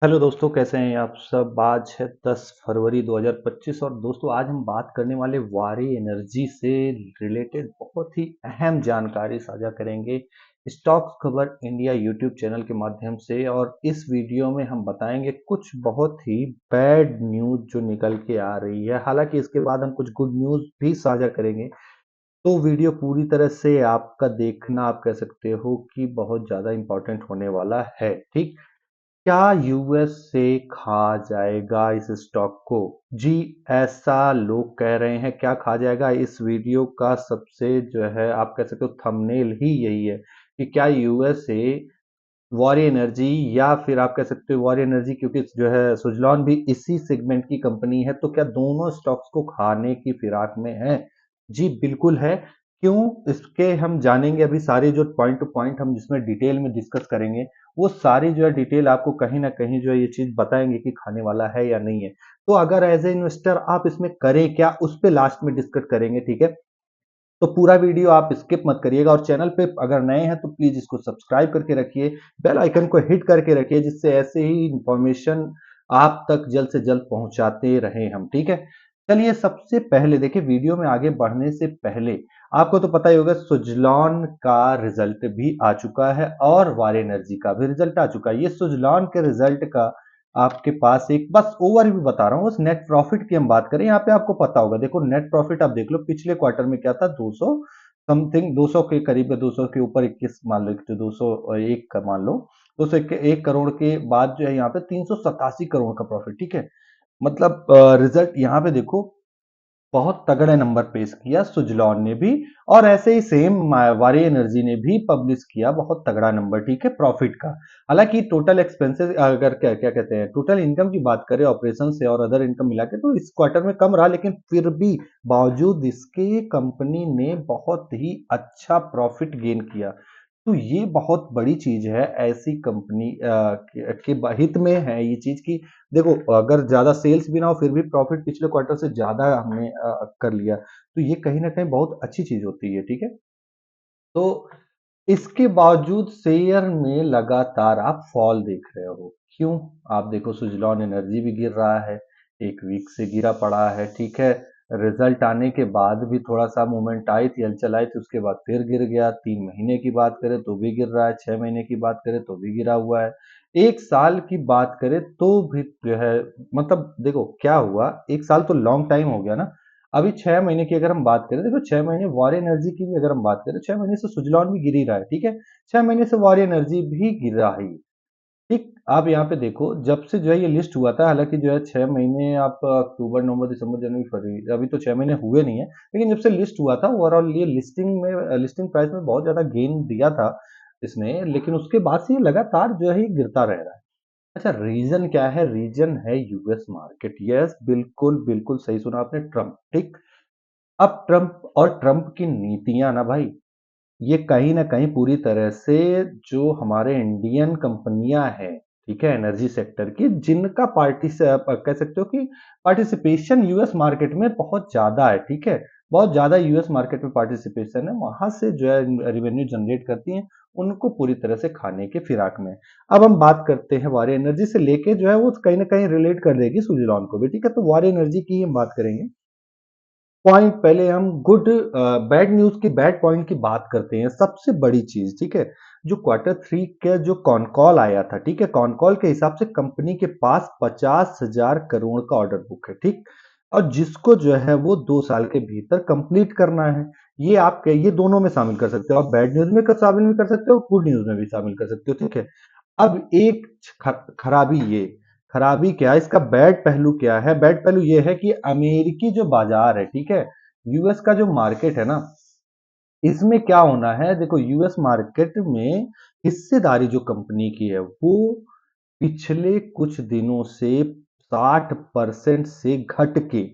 Hello दोस्तों, कैसे हैं आप सब। आज है 10 फरवरी 2025 और दोस्तों आज हम बात करने वाले वारी एनर्जी से रिलेटेड बहुत ही अहम जानकारी साझा करेंगे स्टॉक्स खबर इंडिया यूट्यूब चैनल के माध्यम से। और इस वीडियो में हम बताएंगे कुछ बहुत ही बैड न्यूज़ जो निकल के आ रही है। हालांकि इसके बाद हम कुछ गुड न्यूज़ भी साझा करेंगे। तो वीडियो पूरी तरह से आपका देखना, आप कह सकते हो कि बहुत ज़्यादा इम्पोर्टेंट होने वाला है। ठीक, क्या यूएस से खा जाएगा इस स्टॉक को? जी, ऐसा लोग कह रहे हैं। क्या खा जाएगा? इस वीडियो का सबसे जो है आप कह सकते हो थंबनेल ही यही है कि क्या यूएस से वॉर एनर्जी, या फिर आप कह सकते हो वॉर एनर्जी क्योंकि जो है सुजलॉन भी इसी सेगमेंट की कंपनी है, तो क्या दोनों स्टॉक्स को खाने की फिराक में है? जी बिल्कुल है। क्यों? इसके हम जानेंगे अभी सारे जो पॉइंट टू पॉइंट हम जिसमें डिटेल में डिस्कस करेंगे। वो सारी जो है डिटेल आपको कहीं ना कहीं जो है ये चीज बताएंगे कि खाने वाला है या नहीं है। तो अगर एज ए इन्वेस्टर आप इसमें करें क्या, उस पे लास्ट में डिस्कस करेंगे। ठीक है, तो पूरा वीडियो आप स्किप मत करिएगा और चैनल पे अगर नए हैं तो प्लीज इसको सब्सक्राइब करके रखिए, बेल आइकन को हिट करके रखिए, जिससे ऐसे ही इंफॉर्मेशन आप तक जल्द से जल्द पहुंचाते रहें हम। ठीक है, चलिए सबसे पहले देखिए, वीडियो में आगे बढ़ने से पहले आपको तो पता ही होगा सुजलॉन का रिजल्ट भी आ चुका है और वार एनर्जी का भी रिजल्ट आ चुका है। ये सुजलॉन के रिजल्ट का आपके पास एक बस ओवरव्यू बता रहा हूँ। उस नेट प्रॉफिट की हम बात करें, यहाँ पे आपको पता होगा। देखो नेट प्रॉफिट आप देख लो, पिछले क्वार्टर में क्या था, 200 समथिंग, 200 के करीब, 200 के ऊपर 21 मान लो, 201 का मान लो, 201 करोड़ के बाद जो है यहाँ पे 387 करोड़ का प्रॉफिट। ठीक है, मतलब रिजल्ट यहाँ पे देखो बहुत तगड़े नंबर पेश किया सुजलॉन ने भी, और ऐसे ही सेम वारी एनर्जी ने भी पब्लिश किया बहुत तगड़ा नंबर। ठीक है, प्रॉफिट का। हालांकि टोटल एक्सपेंसेस अगर क्या क्या कहते हैं, टोटल इनकम की बात करें ऑपरेशन से और अदर इनकम मिला के, तो इस क्वार्टर में कम रहा, लेकिन फिर भी बावजूद इसके कंपनी ने बहुत ही अच्छा प्रॉफिट गेन किया। तो ये बहुत बड़ी चीज है, ऐसी कंपनी के हित में है ये चीज की। देखो अगर ज्यादा सेल्स भी ना हो फिर भी प्रॉफिट पिछले क्वार्टर से ज्यादा हमने कर लिया, तो ये कहीं ना कहीं बहुत अच्छी चीज होती है। ठीक है, तो इसके बावजूद शेयर में लगातार आप फॉल देख रहे हो। क्यों? आप देखो सुजलॉन एनर्जी भी गिर रहा है, एक वीक से गिरा पड़ा है। ठीक है, रिजल्ट आने के बाद भी थोड़ा सा मूवमेंट आई थी, हलचल आई थी, उसके बाद फिर गिर गया। 3 महीने की बात करें तो भी गिर रहा है, 6 महीने की बात करें तो भी गिरा हुआ है, 1 साल की बात करें तो भी जो है, मतलब देखो क्या हुआ, 1 साल तो लॉन्ग टाइम हो गया ना। अभी 6 महीने की अगर हम बात करें, देखो 6 महीने वॉर एनर्जी की भी अगर हम बात करें, 6 महीने से सुजलॉन भी गिर ही रहा है। ठीक है, 6 महीने से वॉर एनर्जी भी गिर रहा है। ठीक, आप यहाँ पे देखो जब से जो है ये लिस्ट हुआ था, हालांकि जो है 6 महीने आप अक्टूबर नवंबर दिसंबर जनवरी फरवरी, अभी तो 6 महीने हुए नहीं है, लेकिन जब से लिस्ट हुआ था ओवरऑल ये लिस्टिंग प्राइस में बहुत ज्यादा गेन दिया था इसने, लेकिन उसके बाद से ये लगातार जो है ये गिरता रह रहा है। अच्छा, रीजन क्या है? रीजन है यूएस मार्केट। यस, बिल्कुल बिल्कुल सही सुना आपने, ट्रम्प। ठीक, अब ट्रम्प और ट्रम्प की नीतियां ना भाई, ये कहीं ना कहीं पूरी तरह से जो हमारे इंडियन कंपनियां हैं, ठीक है, एनर्जी सेक्टर की, जिनका पार्टी से आप कह सकते हो कि पार्टिसिपेशन यूएस मार्केट में बहुत ज्यादा है। ठीक है, बहुत ज्यादा यूएस मार्केट में पार्टिसिपेशन है, वहां से जो है रेवेन्यू जनरेट करती हैं, उनको पूरी तरह से खाने के फिराक में। अब हम बात करते हैं वारी एनर्जी से लेके, जो है वो कहीं ना कहीं रिलेट कर देगी सुजलॉन को भी। ठीक है, तो वारी एनर्जी की हम बात करेंगे। पॉइंट पहले हम गुड बैड न्यूज की, बैड पॉइंट की बात करते हैं। सबसे बड़ी चीज, ठीक है, जो Q3 का जो कॉन कॉल आया था, ठीक है, कॉन कॉल के हिसाब से कंपनी के पास 50,000 करोड़ का ऑर्डर बुक है। ठीक, और जिसको जो है वो 2 साल के भीतर कंप्लीट करना है। ये आप ये दोनों में शामिल कर सकते हो, आप बैड न्यूज में शामिल भी कर सकते हो, गुड न्यूज में भी शामिल कर सकते हो। ठीक है, अब एक खराबी, ये खराबी क्या है, इसका बैड पहलू क्या है? बैड पहलू ये है कि अमेरिकी जो बाजार है, ठीक है, यूएस का जो मार्केट है ना, इसमें क्या होना है, देखो यूएस मार्केट में हिस्सेदारी जो कंपनी की है वो पिछले कुछ दिनों से 60% से घट के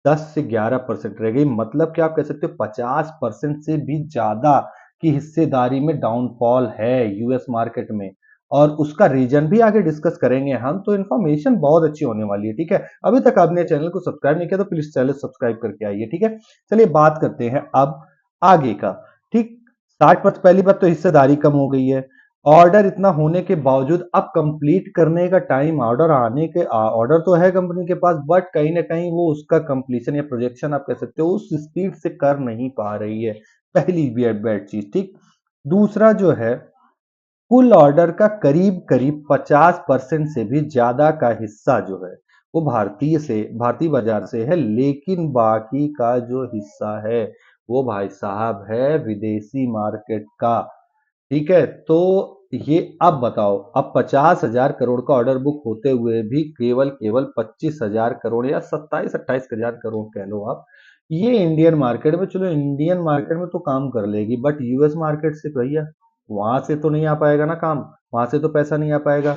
10 से 11% रह गई। मतलब क्या आप कह सकते हो 50% से भी ज्यादा की हिस्सेदारी में डाउनफॉल है यूएस मार्केट में। और उसका रीजन भी आगे डिस्कस करेंगे हम, तो इन्फॉर्मेशन बहुत अच्छी होने वाली है। ठीक है, अभी तक आपने चैनल को सब्सक्राइब नहीं किया तो प्लीज चैनल सब्सक्राइब करके आइए। ठीक है, चलिए बात करते हैं अब आगे का। ठीक, 60%, पहली बात तो हिस्सेदारी कम हो गई है। ऑर्डर इतना होने के बावजूद अब कंप्लीट करने का टाइम, ऑर्डर आने के ऑर्डर तो है कंपनी के पास, बट कहीं ना कहीं वो उसका कंप्लीशन या प्रोजेक्शन आप कह सकते हो उस स्पीड से कर नहीं पा रही है। पहली बैड चीज, ठीक। दूसरा जो है, कुल ऑर्डर का करीब करीब 50% से भी ज्यादा का हिस्सा जो है वो भारतीय बाजार से है, लेकिन बाकी का जो हिस्सा है वो भाई साहब है विदेशी मार्केट का। ठीक है, तो ये अब बताओ, अब 50,000 करोड़ का ऑर्डर बुक होते हुए भी केवल केवल 25,000 करोड़ या 27-28 हजार करोड़ कह लो आप, ये इंडियन मार्केट में, चलो इंडियन मार्केट में तो काम कर लेगी, बट यूएस मार्केट से भैया वहां से तो नहीं आ पाएगा ना काम, वहां से तो पैसा नहीं आ पाएगा।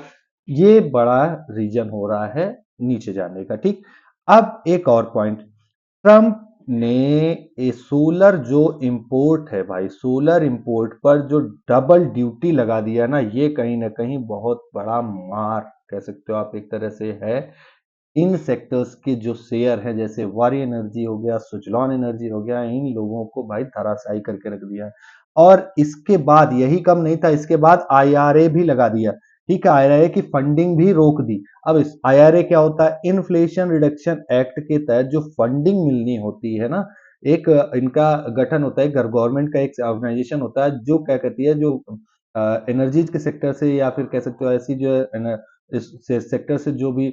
ये बड़ा रीजन हो रहा है नीचे जाने का, ठीक। अब एक और पॉइंट, ट्रम्प ने ये सोलर जो इंपोर्ट है भाई, सोलर इंपोर्ट पर जो डबल ड्यूटी लगा दिया ना, ये कहीं ना कहीं बहुत बड़ा मार कह सकते हो आप एक तरह से है इन सेक्टर्स के जो शेयर हैं, जैसे वारी एनर्जी हो गया, सुजलॉन एनर्जी हो गया, इन लोगों को भाई धराशायी करके रख दिया है। और इसके बाद यही कम नहीं था, इसके बाद आईआरए भी लगा दिया। ठीक है, आईआरए की फंडिंग भी रोक दी। अब इस आईआरए क्या होता है, इन्फ्लेशन रिडक्शन एक्ट के तहत जो फंडिंग मिलनी होती है ना, एक इनका गठन होता है, गवर्नमेंट का एक ऑर्गेनाइजेशन होता है जो क्या कहती है, जो एनर्जीज के सेक्टर से या फिर कह सकते हो ऐसी जो इस सेक्टर से जो भी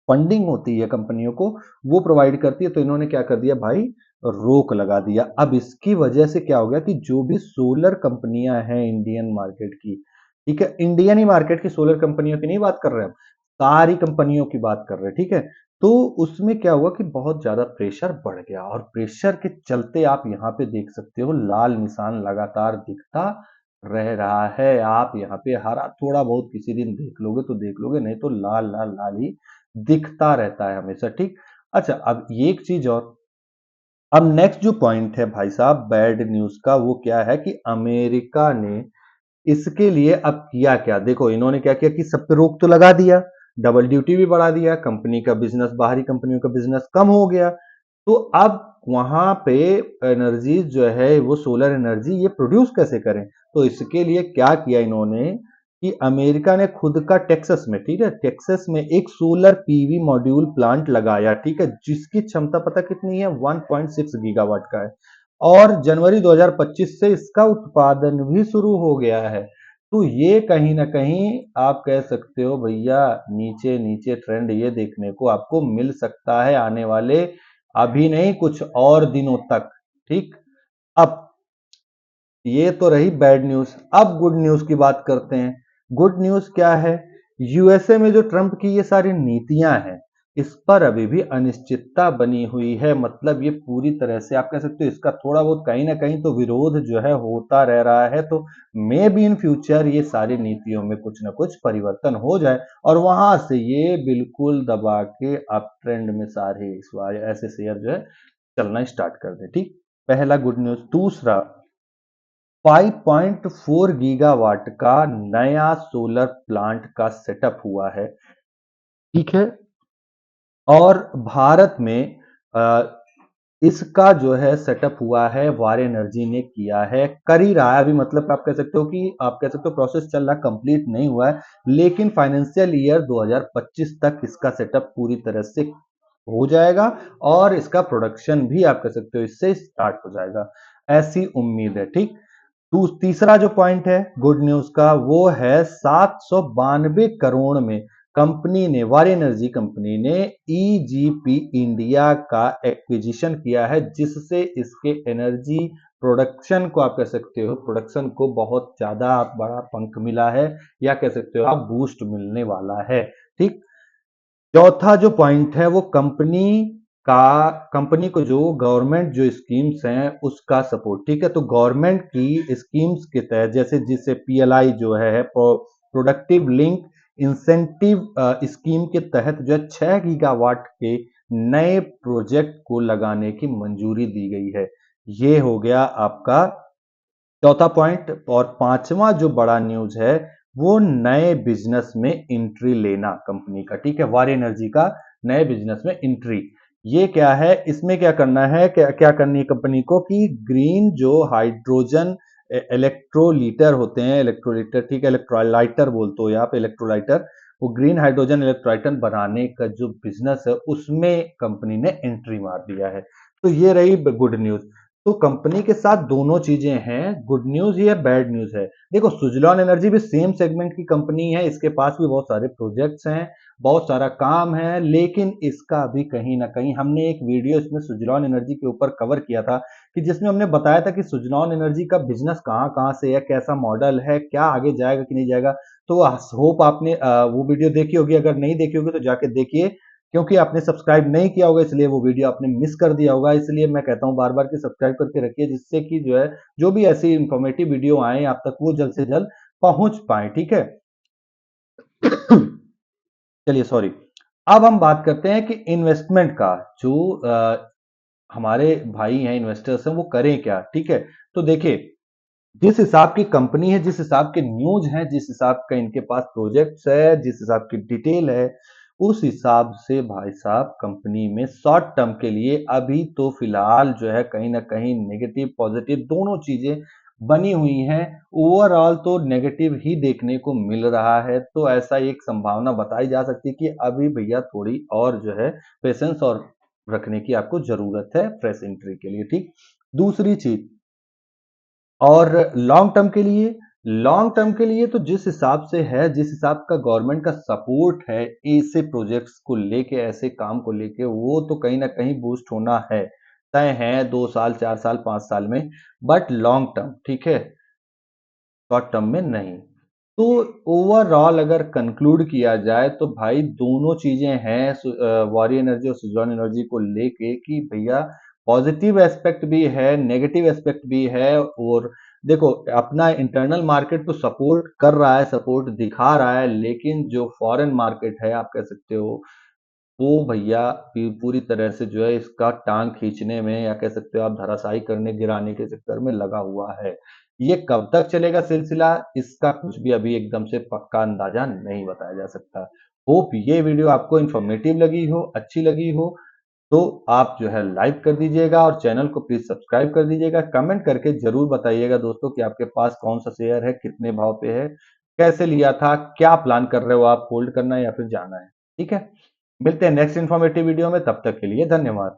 फंडिंग होती है कंपनियों को, वो प्रोवाइड करती है। तो इन्होंने क्या कर दिया भाई, रोक लगा दिया। अब इसकी वजह से क्या हो गया कि जो भी सोलर कंपनियां हैं इंडियन मार्केट की, ठीक है, इंडियन ही मार्केट की सोलर कंपनियों की नहीं बात कर रहे हैं, सारी कंपनियों की बात कर रहे हैं, ठीक है। तो उसमें क्या हुआ कि बहुत ज्यादा प्रेशर बढ़ गया, और प्रेशर के चलते आप यहाँ पे देख सकते हो लाल निशान लगातार दिखता रह रहा है। आप यहाँ पे हरा थोड़ा बहुत किसी दिन देख लोगे तो देख लोगे, नहीं तो लाल लाल लाल ही दिखता रहता है हमेशा, ठीक। अच्छा, अब ये एक चीज और, अब नेक्स्ट जो पॉइंट है भाई साहब बैड न्यूज का, वो क्या है कि अमेरिका ने इसके लिए अब किया क्या, देखो इन्होंने क्या किया कि सब पे रोक तो लगा दिया, डबल ड्यूटी भी बढ़ा दिया, कंपनी का बिजनेस, बाहरी कंपनियों का बिजनेस कम हो गया। तो अब वहां पे एनर्जी जो है वो सोलर एनर्जी ये प्रोड्यूस कैसे करें, तो इसके लिए क्या किया इन्होंने कि अमेरिका ने खुद का टेक्सास में, ठीक है, टेक्सास में एक सोलर पीवी मॉड्यूल प्लांट लगाया, ठीक है, जिसकी क्षमता पता कितनी है, 1.6 गीगावाट का है, और जनवरी 2025 से इसका उत्पादन भी शुरू हो गया है। तो ये कहीं ना कहीं आप कह सकते हो भैया, नीचे नीचे ट्रेंड ये देखने को आपको मिल सकता है आने वाले, अभी नहीं कुछ और दिनों तक, ठीक। अब ये तो रही बैड न्यूज, अब गुड न्यूज की बात करते हैं। गुड न्यूज क्या है, यूएसए में जो ट्रंप की ये सारी नीतियां हैं, इस पर अभी भी अनिश्चितता बनी हुई है, मतलब ये पूरी तरह से आप कह सकते हो इसका थोड़ा बहुत कहीं ना कहीं तो विरोध जो है होता रह रहा है। तो मे बी इन फ्यूचर ये सारी नीतियों में कुछ ना कुछ परिवर्तन हो जाए, और वहां से ये बिल्कुल दबा के अप ट्रेंड में सारे इस बार ऐसे शेयर जो है चलना स्टार्ट कर दे, ठीक। पहला गुड न्यूज। दूसरा, 5.4 गीगावाट का नया सोलर प्लांट का सेटअप हुआ है, ठीक है, और भारत में इसका जो है सेटअप हुआ है, वार एनर्जी ने किया है, कर ही रहा है अभी, मतलब आप कह सकते हो कि आप कह सकते हो प्रोसेस चल रहा, कंप्लीट नहीं हुआ है, लेकिन फाइनेंशियल ईयर 2025 तक इसका सेटअप पूरी तरह से हो जाएगा, और इसका प्रोडक्शन भी आप कह सकते हो इससे स्टार्ट हो जाएगा, ऐसी उम्मीद है, ठीक। तीसरा जो पॉइंट है गुड न्यूज का, वो है 792 करोड़ में कंपनी ने, वारी एनर्जी कंपनी ने ईजीपी इंडिया का एक्विजिशन किया है, जिससे इसके एनर्जी प्रोडक्शन को आप कह सकते हो, प्रोडक्शन को बहुत ज्यादा बड़ा पंख मिला है, या कह सकते हो आप बूस्ट मिलने वाला है, ठीक। चौथा जो पॉइंट है वो कंपनी को जो गवर्नमेंट जो स्कीम्स हैं उसका सपोर्ट, ठीक है। तो गवर्नमेंट की स्कीम्स के तहत, जैसे जिसे पीएलआई जो है, प्रोडक्टिव लिंक इंसेंटिव स्कीम के तहत जो है 6 गीगावाट के नए प्रोजेक्ट को लगाने की मंजूरी दी गई है। ये हो गया आपका चौथा पॉइंट। और पांचवा जो बड़ा न्यूज है वो नए बिजनेस में एंट्री लेना कंपनी का, ठीक है, वार एनर्जी का नए बिजनेस में एंट्री। ये क्या है, इसमें क्या करना है, क्या क्या करनी है कंपनी को कि ग्रीन जो हाइड्रोजन इलेक्ट्रोलीटर होते हैं, इलेक्ट्रोलीटर, ठीक है, इलेक्ट्रोलाइटर बोलते हो यहाँ पे, इलेक्ट्रोलाइटर, वो ग्रीन हाइड्रोजन इलेक्ट्रोलाइटर बनाने का जो बिजनेस है उसमें कंपनी ने एंट्री मार दिया है। तो ये रही गुड न्यूज। तो कंपनी के साथ दोनों चीजें हैं, गुड न्यूज ही है, बैड न्यूज है। देखो सुजलॉन एनर्जी भी सेम सेगमेंट की कंपनी है, इसके पास भी बहुत सारे प्रोजेक्ट्स हैं, बहुत सारा काम है, लेकिन इसका भी कहीं ना कहीं, हमने एक वीडियो इसमें सुजलॉन एनर्जी के ऊपर कवर किया था कि जिसमें हमने बताया था कि सुजलॉन एनर्जी का बिजनेस कहाँ कहाँ से है, कैसा मॉडल है, क्या आगे जाएगा कि नहीं जाएगा। तो होप आपने वो वीडियो देखी होगी, अगर नहीं देखी होगी तो जाके देखिए, क्योंकि आपने सब्सक्राइब नहीं किया होगा इसलिए वो वीडियो आपने मिस कर दिया होगा। इसलिए मैं कहता हूँ बार बार कि सब्सक्राइब करके रखिए, जिससे कि जो है जो भी ऐसी इंफॉर्मेटिव वीडियो आए आप तक वो जल्द से जल्द पहुंच पाए, ठीक है। चलिए सॉरी। अब हम बात करते हैं कि इन्वेस्टमेंट का, जो हमारे भाई हैं इन्वेस्टर्स हैं वो करें क्या, ठीक है। तो देखिए, जिस हिसाब की कंपनी है, जिस हिसाब के न्यूज हैं, जिस हिसाब का इनके पास प्रोजेक्ट्स है, जिस हिसाब की डिटेल है, उस हिसाब से भाई साहब कंपनी में शॉर्ट टर्म के लिए अभी तो फिलहाल जो है कहीं ना कहीं नेगेटिव पॉजिटिव दोनों चीजें बनी हुई हैं। ओवरऑल तो नेगेटिव ही देखने को मिल रहा है, तो ऐसा एक संभावना बताई जा सकती है कि अभी भैया थोड़ी और जो है पेशेंस और रखने की आपको जरूरत है फ्रेश एंट्री के लिए, ठीक। दूसरी चीज, और लॉन्ग टर्म के लिए तो जिस हिसाब से है, जिस हिसाब का गवर्नमेंट का सपोर्ट है ऐसे प्रोजेक्ट्स को लेके, ऐसे काम को लेके, वो तो कहीं ना कहीं बूस्ट होना है, तय है, 2 साल 4 साल 5 साल में, बट लॉन्ग टर्म, ठीक है, शॉर्ट टर्म में नहीं। तो ओवरऑल अगर कंक्लूड किया जाए तो भाई दोनों चीजें हैं वारी एनर्जी और सुजलॉन एनर्जी को लेके कि भैया पॉजिटिव एस्पेक्ट भी है, नेगेटिव एस्पेक्ट भी है। और देखो, अपना इंटरनल मार्केट तो सपोर्ट कर रहा है, सपोर्ट दिखा रहा है, लेकिन जो फॉरेन मार्केट है आप कह सकते हो, वो भैया पूरी तरह से जो है इसका टांग खींचने में, या कह सकते हो आप धराशायी करने गिराने के चक्कर में लगा हुआ है। ये कब तक चलेगा सिलसिला, इसका कुछ भी अभी एकदम से पक्का अंदाजा नहीं बताया जा सकता। होप ये वीडियो आपको इंफॉर्मेटिव लगी हो, अच्छी लगी हो, तो आप जो है लाइक कर दीजिएगा और चैनल को प्लीज सब्सक्राइब कर दीजिएगा। कमेंट करके जरूर बताइएगा दोस्तों कि आपके पास कौन सा शेयर है, कितने भाव पे है, कैसे लिया था, क्या प्लान कर रहे हो आप, होल्ड करना है या फिर जाना है, ठीक है। मिलते हैं नेक्स्ट इन्फॉर्मेटिव वीडियो में, तब तक के लिए धन्यवाद।